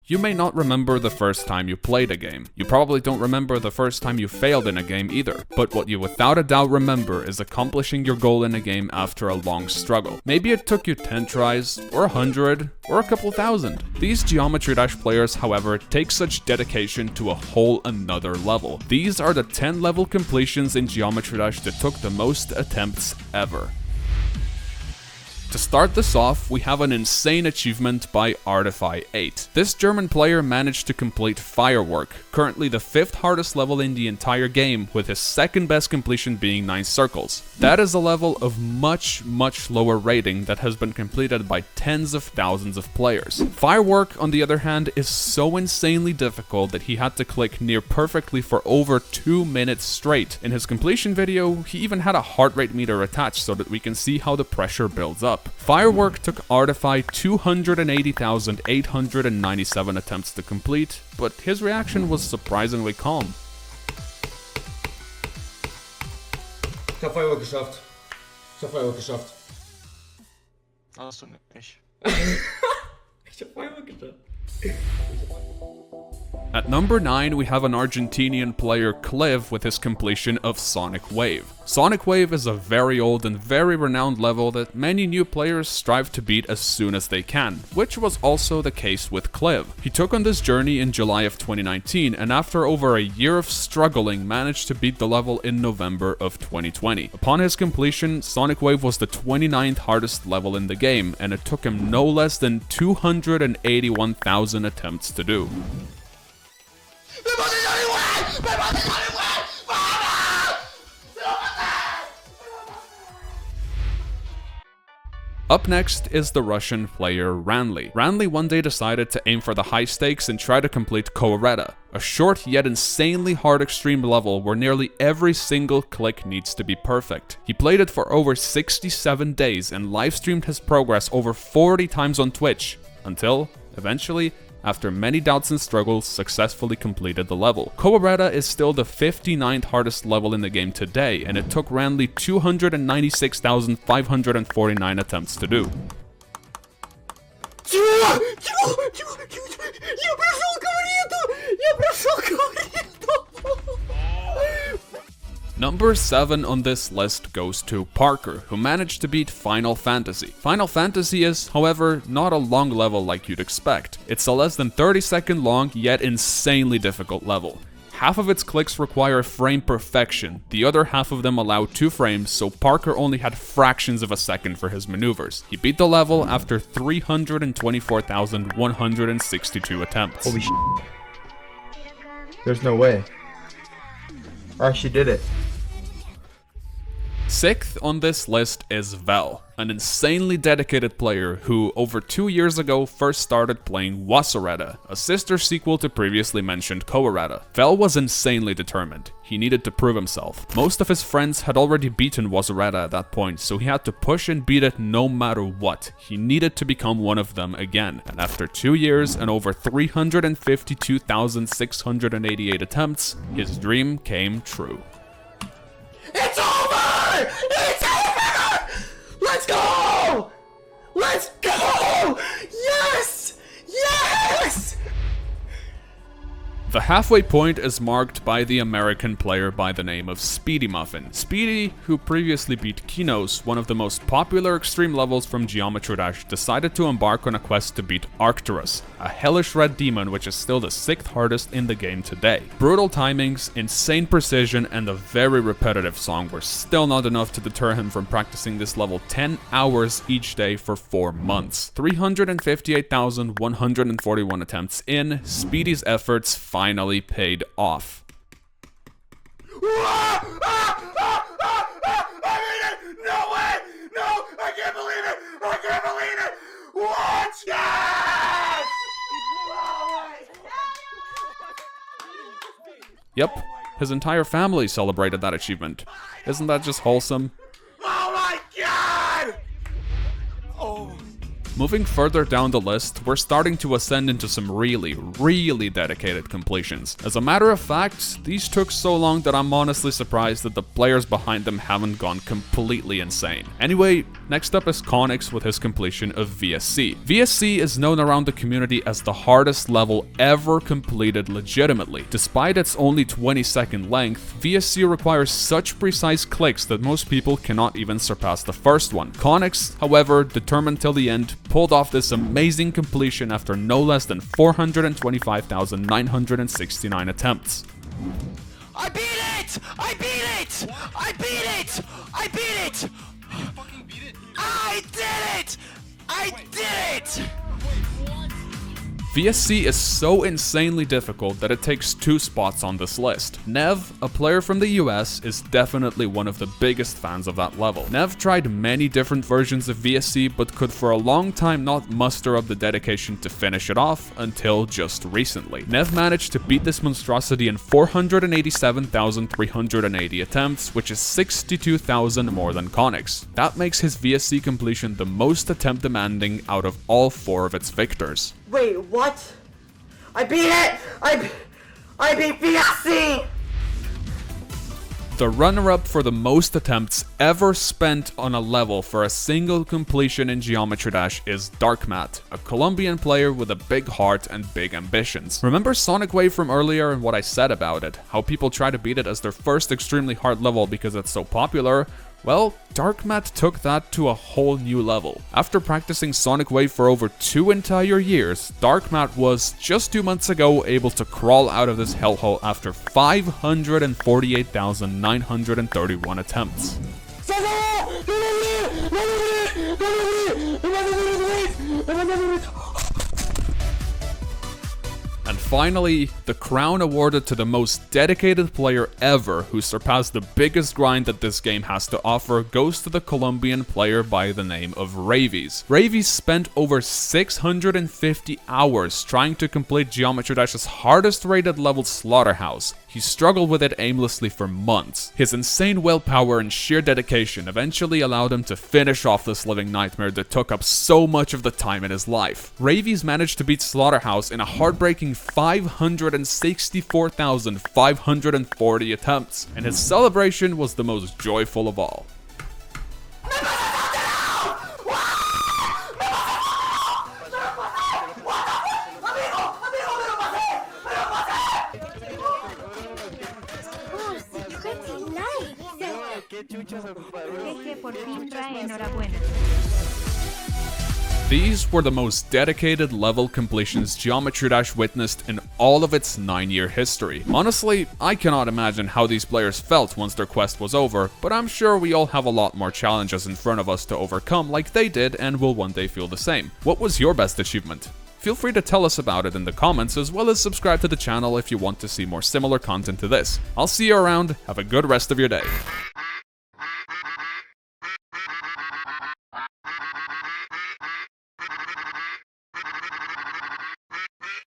You may not remember the first time you played a game. You probably don't remember the first time you failed in a game either. But what you without a doubt remember is accomplishing your goal in a game after a long struggle. Maybe it took you 10 tries, or 100, or a couple thousand. These Geometry Dash players, however, take such dedication to a whole another level. These are the 10 level completions in Geometry Dash that took the most attempts ever. To start this off, we have an insane achievement by Artify8. This German player managed to complete Firework, currently the 5th hardest level in the entire game, with his second best completion being 9 circles. That is a level of much lower rating that has been completed by tens of thousands of players. Firework, on the other hand, is so insanely difficult that he had to click near perfectly for over 2 minutes straight. In his completion video, he even had a heart rate meter attached so that we can see how the pressure builds up. Firework took Artify 280,897 attempts to complete, but his reaction was surprisingly calm. Ich hab Firework geschafft. Ich hab Firework geschafft. Hast du nicht. Ich hab Firework geschafft. At number 9, we have an Argentinian player, Cliv, with his completion of Sonic Wave. Sonic Wave is a very old and very renowned level that many new players strive to beat as soon as they can, which was also the case with Cliv. He took on this journey in July of 2019, and after over a year of struggling, managed to beat the level in November of 2020. Upon his completion, Sonic Wave was the 29th hardest level in the game, and it took him no less than 281,000 attempts to do. Up next is the Russian player Ranli. Ranli one day decided to aim for the high stakes and try to complete Kowareta, a short yet insanely hard extreme level where nearly every single click needs to be perfect. He played it for over 67 days and livestreamed his progress over 40 times on Twitch, until, eventually, after many doubts and struggles, successfully completed the level. Kowareta is still the 59th hardest level in the game today, and it took Ranli 296,549 attempts to do. Number 7 on this list goes to Parker, who managed to beat Final Fantasy. Final Fantasy is, however, not a long level like you'd expect. It's a less than 30-second long, yet insanely difficult level. Half of its clicks require frame perfection, the other half of them allow 2 frames, so Parker only had fractions of a second for his maneuvers. He beat the level after 324,162 attempts. Holy shit. There's no way. I actually did it. 6th on this list is Vel, an insanely dedicated player who, over 2 years ago, first started playing Wasureta, a sister sequel to previously mentioned Kowareta. Vel was insanely determined. He needed to prove himself. Most of his friends had already beaten Wasureta at that point, so he had to push and beat it no matter what. He needed to become one of them again, and after 2 years and over 352,688 attempts, his dream came true. It's over! It's over! Let's go! Let's go! Yes! Yes! The halfway point is marked by the American player by the name of Speedy Muffin. Speedy, who previously beat Kinos, one of the most popular extreme levels from Geometry Dash, decided to embark on a quest to beat Arcturus, a hellish red demon which is still the 6th hardest in the game today. Brutal timings, insane precision, and a very repetitive song were still not enough to deter him from practicing this level 10 hours each day for 4 months. 358,141 attempts in, Speedy's efforts finally paid off. I mean it! No way! No! I can't believe it! I can't believe it! What? Yes! Yep, his entire family celebrated that achievement. Isn't that just wholesome? Oh my god! Oh. Moving further down the list, we're starting to ascend into some really dedicated completions. As a matter of fact, these took so long that I'm honestly surprised that the players behind them haven't gone completely insane. Anyway, next up is Conix with his completion of VSC. VSC is known around the community as the hardest level ever completed legitimately. Despite its only 20-second length, VSC requires such precise clicks that most people cannot even surpass the first one. Conix, however, determined till the end, pulled off this amazing completion after no less than 425,969 attempts. I beat it! I beat it! I beat it! I beat it! You fucking beat it? I did it! I did it! VSC is so insanely difficult that it takes 2 spots on this list. Nev, a player from the US, is definitely one of the biggest fans of that level. Nev tried many different versions of VSC but could for a long time not muster up the dedication to finish it off until just recently. Nev managed to beat this monstrosity in 487,380 attempts, which is 62,000 more than Conix. That makes his VSC completion the most attempt demanding out of all 4 of its victors. Wait, what? I beat it! I beat VSC! The runner-up for the most attempts ever spent on a level for a single completion in Geometry Dash is Darkmat, a Colombian player with a big heart and big ambitions. Remember Sonic Wave from earlier and what I said about it? How people try to beat it as their first extremely hard level because it's so popular? Well, Darkmat took that to a whole new level. After practicing Sonic Wave for over 2 entire years, Darkmat was, just 2 months ago, able to crawl out of this hellhole after 548,931 attempts. And finally, the crown awarded to the most dedicated player ever who surpassed the biggest grind that this game has to offer goes to the Colombian player by the name of Ravies. Ravies spent over 650 hours trying to complete Geometry Dash's hardest rated level, Slaughterhouse. He struggled with it aimlessly for months. His insane willpower and sheer dedication eventually allowed him to finish off this living nightmare that took up so much of the time in his life. Ravies managed to beat Slaughterhouse in a heartbreaking 564,540 attempts, and his celebration was the most joyful of all. These were the most dedicated level completions Geometry Dash witnessed in all of its 9-year history. Honestly, I cannot imagine how these players felt once their quest was over, but I'm sure we all have a lot more challenges in front of us to overcome like they did and will one day feel the same. What was your best achievement? Feel free to tell us about it in the comments, as well as subscribe to the channel if you want to see more similar content to this. I'll see you around, have a good rest of your day.